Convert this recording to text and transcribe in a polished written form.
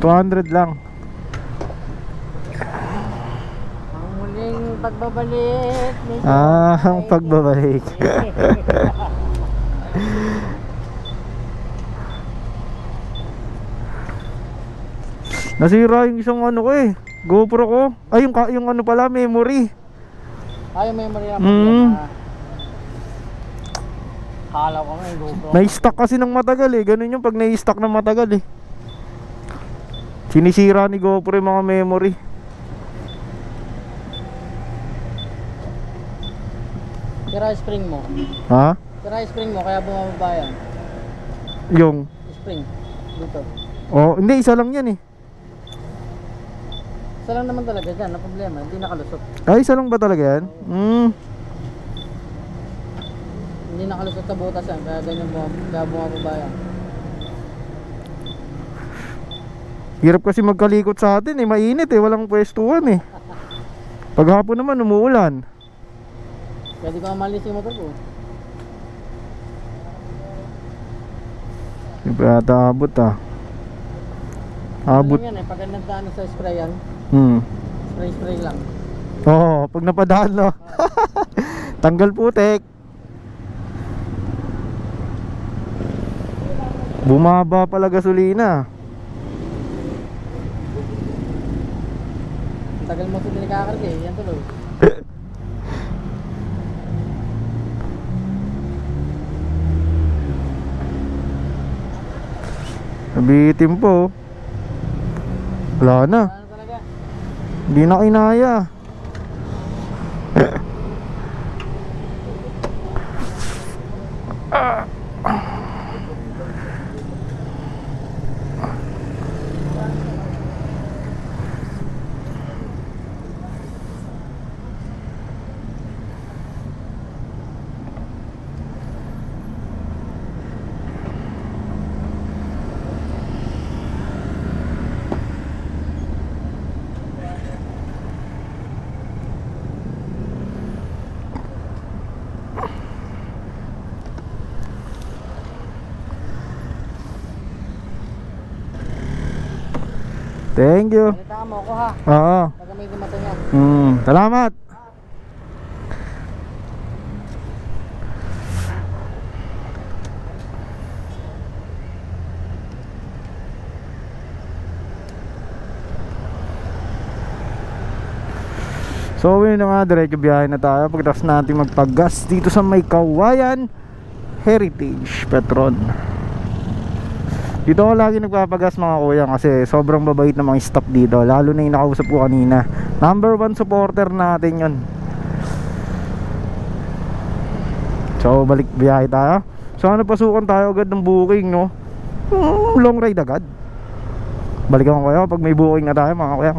200 lang. Ang muling pagbabalik. Ang pagbabalik. Nasira yung isang ano ko eh, GoPro ko. Ay yung ano pala, memory. Ay, yung memory lang problema. Kala ko nga yung GoPro. Na-stock kasi ng matagal eh. Ganun yung pag na-stock ng matagal eh. Sinisira ni GoPro yung mga memory. Sira yung spring mo. Ha? Sira yung spring mo, kaya bumababa yan. Yung Spring. Dito. oh, hindi, isa lang yan eh. Isa lang naman talaga dyan, ang problema, hindi nakalusot. Ay, isa lang ba talaga yan? Hindi nakalusot sa butas yan, kaya ganyan kaya bumababa yan. Hirap kasi magkalikot sa atin eh, mainit eh, walang pwestuhan eh. Paghapon naman umuulan. Kaya di ko mamalis yung motor ko. Hindi pa yata abot ah. Abot. Ano yan eh, pag nagdaan sa sprayan, spray lang. Oo, pag napadaan no. Tanggal putik. Bumaba pala gasolina. Ang tagal mo ito pinakakarga eh, yan tuloy. Nabitin po. Wala na. Ano talaga? Hindi na kinaya. Thank you. Balita mo ako ha, Oo. pag may dumata niyan. Salamat. So yun na nga, diretso biyahe na tayo pagkatapos natin magpag-gas dito sa may Kawayan Heritage Petron. Dito ako lagi nagpapagas mga kuya kasi sobrang babait ng mga staff dito. Lalo na yung nakausap ko kanina. Number 1 supporter natin yun. So balik biyahe tayo. Sana pasukan tayo agad ng booking no. Long ride agad. Balikan ko kayo pag may booking na tayo mga kuya.